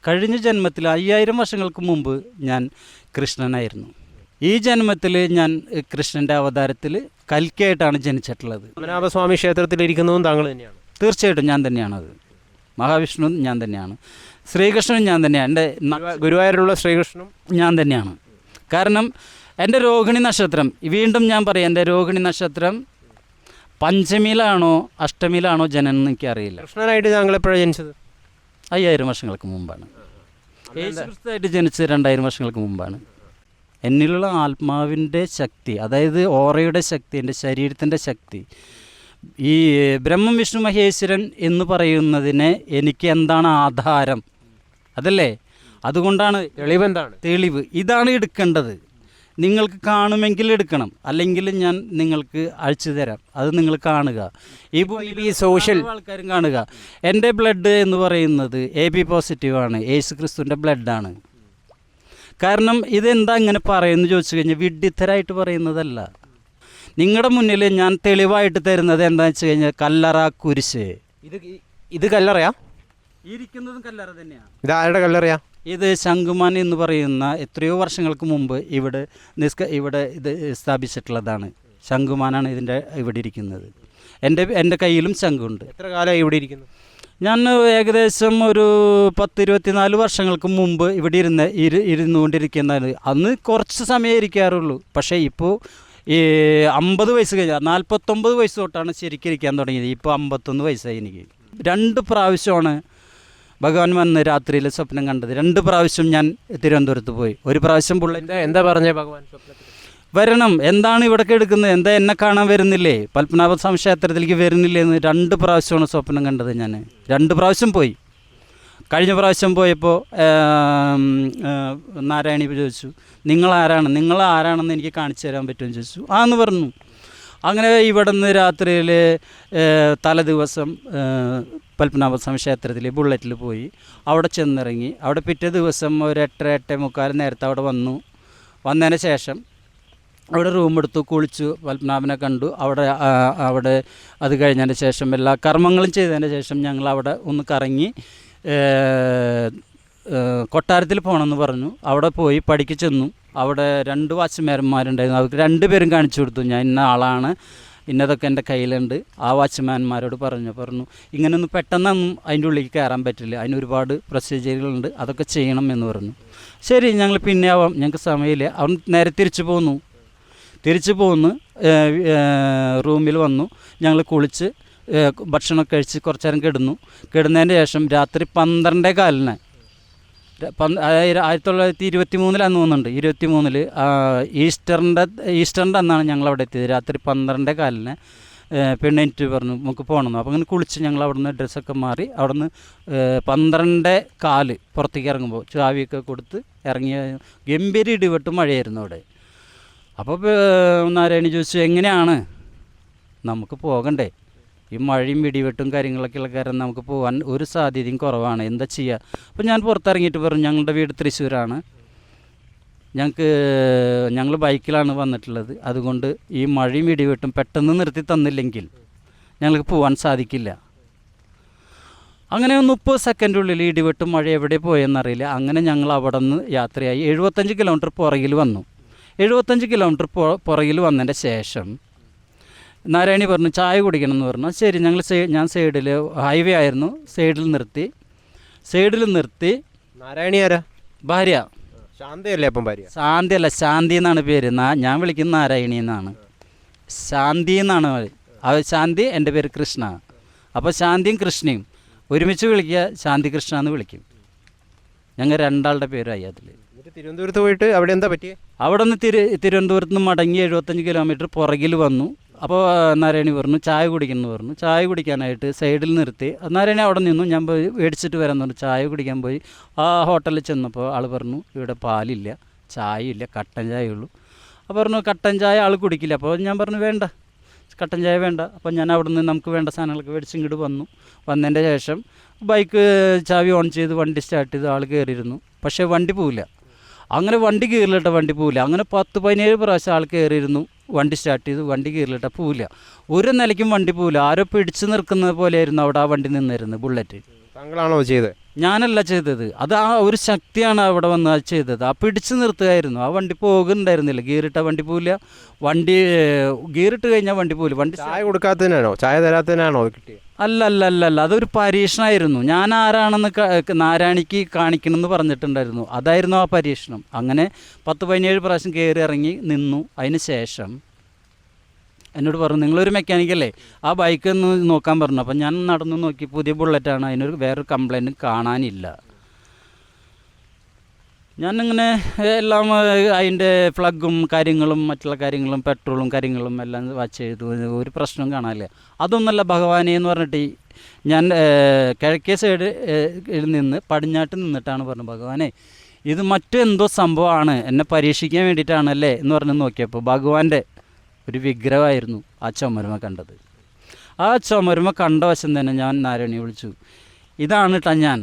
കഴിഞ്ഞ ജന്മത്തിൽ 5000 വർഷങ്ങൾക്ക് മുമ്പ് ഞാൻ കൃഷ്ണനായിരുന്നു. ഈ ജന്മത്തിൽ ഞാൻ കൃഷ്ണൻ്റെ അവതാരത്തിൽ കൽക്കിയായിട്ടാണ് ജനിച്ചിട്ടുള്ളത്. പത്മനാഭസ്വാമി ക്ഷേത്രത്തിലിരിക്കുന്നതും താങ്കൾ തന്നെയാണ്? തീർച്ചയായിട്ടും ഞാൻ തന്നെയാണത്. മഹാവിഷ്ണു ഞാൻ തന്നെയാണ്, ശ്രീകൃഷ്ണനും ഞാൻ തന്നെയാണ്, എൻ്റെ ഗുരുവായൂരിലുള്ള ശ്രീകൃഷ്ണനും ഞാൻ തന്നെയാണ്. കാരണം എൻ്റെ രോഹിണി നക്ഷത്രം, വീണ്ടും ഞാൻ പറയാം, എൻ്റെ രോഹിണി നക്ഷത്രം പഞ്ചമിയിലാണോ അഷ്ടമിയിലാണോ ജനനം എന്ന് എനിക്കറിയില്ല. കൃഷ്ണനായിട്ട് താങ്കൾ എപ്പോഴാണ് ജനിച്ചത്? 5000 വർഷങ്ങൾക്ക് മുമ്പാണ്. യേശുക്രിസ്തുവായിട്ട് ജനിച്ചത് 2000 വർഷങ്ങൾക്ക് മുമ്പാണ്. എന്നിലുള്ള ആത്മാവിൻ്റെ ശക്തി, അതായത് ഓറയുടെ ശക്തി, എൻ്റെ ശരീരത്തിൻ്റെ ശക്തി, ഈ ബ്രഹ്മം വിഷ്ണു മഹേശ്വരൻ എന്ന് പറയുന്നതിന് എനിക്ക് എന്താണ് ആധാരം? അതല്ലേ? അതുകൊണ്ടാണ് തെളിവ് ഇതാണ് എടുക്കേണ്ടത്. നിങ്ങൾക്ക് കാണുമെങ്കിൽ എടുക്കണം, അല്ലെങ്കിൽ ഞാൻ നിങ്ങൾക്ക് അയച്ചു തരാം, അത് നിങ്ങൾ കാണുക. ഈ സോഷ്യൽ ആൾക്കാരും കാണുക. എൻ്റെ ബ്ലഡ് എന്ന് പറയുന്നത് AB പോസിറ്റീവാണ്, യേശു ക്രിസ്തുവിൻ്റെ ബ്ലഡാണ്. കാരണം ഇതെന്താ ഇങ്ങനെ പറയുമെന്ന് ചോദിച്ചു കഴിഞ്ഞാൽ വിഡ്ഢിത്തരായിട്ട് പറയുന്നതല്ല. നിങ്ങളുടെ മുന്നിൽ ഞാൻ തെളിവായിട്ട് തരുന്നത് എന്താണെന്ന് വെച്ച് കഴിഞ്ഞാൽ കല്ലറ കുരിശ്. ഇത് കല്ലറയാ? ഇരിക്കുന്നതും കല്ലറ തന്നെയാണ്. ഇത് ആരുടെ കല്ലറയാ? ഇത് ശംഖുമാൻ എന്ന് പറയുന്ന എത്രയോ വർഷങ്ങൾക്ക് മുമ്പ് ഇവിടെ ഇത് സ്ഥാപിച്ചിട്ടുള്ളതാണ്. ശംഖുമാനാണ് ഇവിടെ ഇരിക്കുന്നത്. എൻ്റെ കയ്യിലും ശംഖുണ്ട്. എത്ര കാലമായി ഇവിടെ ഇരിക്കുന്നു? ഞാൻ ഏകദേശം ഒരു 10-24 വർഷങ്ങൾക്ക് മുമ്പ് ഇവിടെ ഇരുന്നുകൊണ്ടിരിക്കുന്നതാണ്. അന്ന് കുറച്ച് സമയം ഇരിക്കാറുള്ളൂ. പക്ഷേ ഇപ്പോൾ ഈ 50 വയസ്സ് കഴിഞ്ഞാൽ 49 വയസ്സ് തൊട്ടാണ് ശരിക്കും ഇരിക്കാൻ തുടങ്ങിയത്. ഇപ്പോൾ 51 വയസ്സായി എനിക്ക്. 2 പ്രാവശ്യമാണ് ഭഗവാൻ വന്ന് രാത്രിയിൽ സ്വപ്നം കണ്ടത്. 2 പ്രാവശ്യം ഞാൻ തിരുവനന്തപുരത്ത് പോയി. ഒരു പ്രാവശ്യം എന്താ പറഞ്ഞേ ഭഗവാൻ സ്വപ്നത്തിൽ? വരണം, എന്താണ് ഇവിടേക്ക് എടുക്കുന്നത്, എന്താ എന്നെ കാണാൻ വരുന്നില്ലേ, പത്മനാഭസ്വാമി ക്ഷേത്രത്തിലേക്ക് വരുന്നില്ലേ എന്ന് 2 പ്രാവശ്യമാണ് സ്വപ്നം കണ്ടത്. ഞാൻ 2 പ്രാവശ്യം പോയി. കഴിഞ്ഞ പ്രാവശ്യം പോയപ്പോൾ നാരായണി ചോദിച്ചു, നിങ്ങളാരാണെന്ന് എനിക്ക് കാണിച്ചു തരാൻ പറ്റുമെന്ന് ചോദിച്ചു. എന്ന് പറഞ്ഞു. അങ്ങനെ ഇവിടെ നിന്ന് രാത്രിയിൽ തലേദിവസം പത്മനാഭസ്വാമി ക്ഷേത്രത്തിൽ ബുള്ളറ്റിൽ പോയി. അവിടെ ചെന്നിറങ്ങി. അവിടെ പിറ്റേ ദിവസം ഒരു 8-8:45 നേരത്തെ അവിടെ വന്നതിന് ശേഷം അവിടെ റൂമെടുത്തു, കുളിച്ചു, പത്മനാഭനെ കണ്ടു. അവിടെ അത് കഴിഞ്ഞതിന് ശേഷം എല്ലാ കർമ്മങ്ങളും ചെയ്തതിന് ശേഷം ഞങ്ങൾ അവിടെ ഒന്ന് കറങ്ങി കൊട്ടാരത്തിൽ പോകണമെന്ന് പറഞ്ഞു. അവിടെ പോയി പഠിക്ക് ചെന്നു. അവിടെ 2 വാച്ച്മാൻമാരുണ്ടായിരുന്നു. അവർക്ക് 2 പേരും കാണിച്ചു കൊടുത്തു. ഞാൻ ഇന്ന ആളാണ്, ഇന്നതൊക്കെ എൻ്റെ കയ്യിലുണ്ട്. ആ വാച്ച്മാൻമാരോട് പറഞ്ഞു ഇങ്ങനെയൊന്നും പെട്ടെന്നൊന്നും അതിൻ്റെ ഉള്ളിലേക്ക് കയറാൻ പറ്റില്ല, അതിന് ഒരുപാട് പ്രൊസീജിയറുകളുണ്ട്, അതൊക്കെ ചെയ്യണം എന്ന് പറഞ്ഞു. ശരി, ഞങ്ങൾ പിന്നെ ആവാം, ഞങ്ങൾക്ക് സമയമില്ല. അവൻ നേരെ തിരിച്ചു പോന്നു. റൂമിൽ വന്നു. ഞങ്ങൾ കുളിച്ച് ഭക്ഷണമൊക്കെ കഴിച്ച് കുറച്ച് നേരം കിടന്നതിന് ശേഷം രാത്രി 12:15 1923 തോന്നുന്നുണ്ട്. 23 ഈസ്റ്ററിൻ്റെ അന്നാണ് ഞങ്ങളവിടെ എത്തിയത്. രാത്രി 12:15 പെണ്ണെനിറ്റ് പറഞ്ഞു നമുക്ക് പോകണമെന്ന്. അപ്പോൾ അങ്ങനെ കുളിച്ച് ഞങ്ങൾ അവിടെ നിന്ന് ഡ്രസ്സൊക്കെ മാറി അവിടെ നിന്ന് 12:15 പുറത്തേക്ക് ഇറങ്ങുമ്പോൾ ചാവിയൊക്കെ കൊടുത്ത് ഇറങ്ങിയ ഗംഭീര ഇടിവെട്ട് മഴയായിരുന്നു അവിടെ. അപ്പോൾ നാരായണി ചോദിച്ചു, എങ്ങനെയാണ്, നമുക്ക് പോകണ്ടേ, ഈ മഴയും ഇടിവെട്ടും കാര്യങ്ങളൊക്കെ ഉള്ള കാരണം നമുക്ക് പോകാൻ ഒരു സാധ്യതയും കുറവാണ്, എന്താ ചെയ്യുക? അപ്പോൾ ഞാൻ പുറത്തിറങ്ങിയിട്ട് പറഞ്ഞു, ഞങ്ങളുടെ വീട് തൃശ്ശൂരാണ്, ഞങ്ങൾ ബൈക്കിലാണ് വന്നിട്ടുള്ളത്, അതുകൊണ്ട് ഈ മഴയും ഇടിവെട്ടും പെട്ടെന്ന് നിർത്തി തന്നില്ലെങ്കിൽ ഞങ്ങൾക്ക് പോകാൻ സാധിക്കില്ല. അങ്ങനെ 30 സെക്കൻഡുള്ളിൽ ഇടിവെട്ടും മഴ എവിടെ പോയെന്നറിയില്ല. അങ്ങനെ ഞങ്ങൾ അവിടെ നിന്ന് യാത്രയായി 75 കിലോമീറ്റർ പുറകിൽ വന്നു. 75 കിലോമീറ്റർ പുറകിൽ വന്നതിൻ്റെ ശേഷം നാരായണി പറഞ്ഞു ചായ കുടിക്കണം എന്ന് പറഞ്ഞു. ശരി, ഞാൻ സൈഡിൽ ഹൈവേ ആയിരുന്നു, സൈഡിൽ നിർത്തി. നാരായണി ആരാ? ഭാര്യ. ശാന്തിയല്ലേ? അപ്പം ഭാര്യ? ശാന്തിയല്ല, ശാന്തി എന്നാണ് പേര്. ഞാൻ വിളിക്കുന്ന നാരായണി എന്നാണ്, ശാന്തി എന്നാണ്. ശാന്തി, എൻ്റെ പേര് കൃഷ്ണ. അപ്പോൾ ശാന്തിയും കൃഷ്ണയും ഒരുമിച്ച് വിളിക്കുക, ശാന്തി കൃഷ്ണ എന്ന് വിളിക്കും. ഞങ്ങൾ 2 ആളുടെ പേരായി അതിൽ. തിരുവനന്തപുരത്ത് പോയിട്ട് അവിടെ എന്താ പറ്റിയത്? അവിടെ നിന്ന് തിരുവനന്തപുരത്ത് നിന്ന് മടങ്ങി 75 കിലോമീറ്റർ പുറകിൽ വന്നു. അപ്പോൾ നാരായണി പറഞ്ഞു ചായ കുടിക്കുന്നു പറഞ്ഞു. ചായ കുടിക്കാനായിട്ട് സൈഡിൽ നിർത്തി. നാരായണി അവിടെ നിന്നു. ഞാൻ പോയി മേടിച്ചിട്ട് വരാമെന്ന് പറഞ്ഞു. ചായ കുടിക്കാൻ പോയി. ആ ഹോട്ടലിൽ ചെന്നപ്പോൾ ആൾ പറഞ്ഞു ഇവിടെ പാലില്ല, ചായയില്ല, കട്ടൻ ചായയുള്ളൂ. അപ്പോൾ പറഞ്ഞു കട്ടൻ ചായ ആൾ കുടിക്കില്ല. അപ്പോൾ ഞാൻ പറഞ്ഞു വേണ്ട, കട്ടൻ ചായ വേണ്ട. അപ്പോൾ ഞാൻ അവിടെ നിന്ന് നമുക്ക് വേണ്ട സാധനങ്ങളൊക്കെ മേടിച്ച് ഇങ്ങോട്ട് വന്നതിൻ്റെ ശേഷം ബൈക്ക് ചാവി ഓൺ ചെയ്ത് വണ്ടി സ്റ്റാർട്ട് ചെയ്ത് ആൾ കയറിയിരുന്നു. പക്ഷേ വണ്ടി പോവില്ല. അങ്ങനെ വണ്ടി പോവില്ല. അങ്ങനെ 10-17 പ്രാവശ്യം ആൾ കയറിയിരുന്നു. വണ്ടി സ്റ്റാർട്ട് ചെയ്തു, വണ്ടി കീറിലിട്ടാൽ പോവില്ല. ഒരു നിലയ്ക്കും വണ്ടി പോവില്ല. ആരോ പിടിച്ചു നിൽക്കുന്നത് പോലെയായിരുന്നു അവിടെ ആ വണ്ടി നിന്നിരുന്നത്, ബുള്ളറ്റ്. താങ്കളാണോ ചെയ്തത്? ഞാനല്ല ചെയ്തത്, അത് ആ ഒരു ശക്തിയാണ് അവിടെ വന്ന് അത് ചെയ്തത്. ആ പിടിച്ചു നിർത്തുകയായിരുന്നു. ആ വണ്ടി പോകുന്നുണ്ടായിരുന്നില്ല, ഗിയറിട്ട വണ്ടി പോവില്ല. വണ്ടി ഗിയറിട്ട് കഴിഞ്ഞാൽ വണ്ടി പോവില്ല. വണ്ടി ചായ കൊടുക്കാത്തതിനാണോ, ചായ തരാത്തതിനാണോ അത് കിട്ടിയത്? അല്ല അല്ല അല്ല അല്ല, അതൊരു പരീക്ഷണമായിരുന്നു. ഞാൻ ആരാണെന്ന് നാരായണിക്ക് കാണിക്കണമെന്ന് പറഞ്ഞിട്ടുണ്ടായിരുന്നു. അതായിരുന്നു ആ പരീക്ഷണം. അങ്ങനെ 10-17 പ്രാവശ്യം കയറി ഇറങ്ങി നിന്നു. അതിന് ശേഷം എന്നോട് പറഞ്ഞു, നിങ്ങളൊരു മെക്കാനിക്കല്ലേ, ആ ബൈക്ക് ഒന്ന് നോക്കാൻ പറഞ്ഞു. അപ്പം ഞാൻ നടന്നു നോക്കി, പുതിയ ബുള്ളറ്റാണ്, അതിനൊരു വേറൊരു കംപ്ലൈൻറ്റും കാണാനില്ല. ഞാനിങ്ങനെ എല്ലാം അതിൻ്റെ പ്ലഗും കാര്യങ്ങളും മറ്റുള്ള കാര്യങ്ങളും പെട്രോളും കാര്യങ്ങളും എല്ലാം വാച്ച് ചെയ്തു. ഒരു പ്രശ്നവും കാണാനില്ല. അതൊന്നല്ല ഭഗവാനെ എന്ന് പറഞ്ഞിട്ട് ഞാൻ കിഴക്കേ സൈഡിൽ നിന്ന് പടിഞ്ഞാട്ട് നിന്നിട്ടാണ് പറഞ്ഞത്, ഭഗവാനെ ഇത് മറ്റെന്തോ സംഭവമാണ്, എന്നെ പരീക്ഷിക്കാൻ വേണ്ടിയിട്ടാണല്ലേ എന്ന് പറഞ്ഞ് നോക്കിയപ്പോൾ ഭഗവാന്റെ ഒരു വിഗ്രഹമായിരുന്നു ആ ചുമരുമ കണ്ടത്. ആ ചുമരുമ കണ്ട വശം തന്നെ ഞാൻ നാരായണിയെ വിളിച്ചു, ഇതാണ് കേട്ടോ ഞാൻ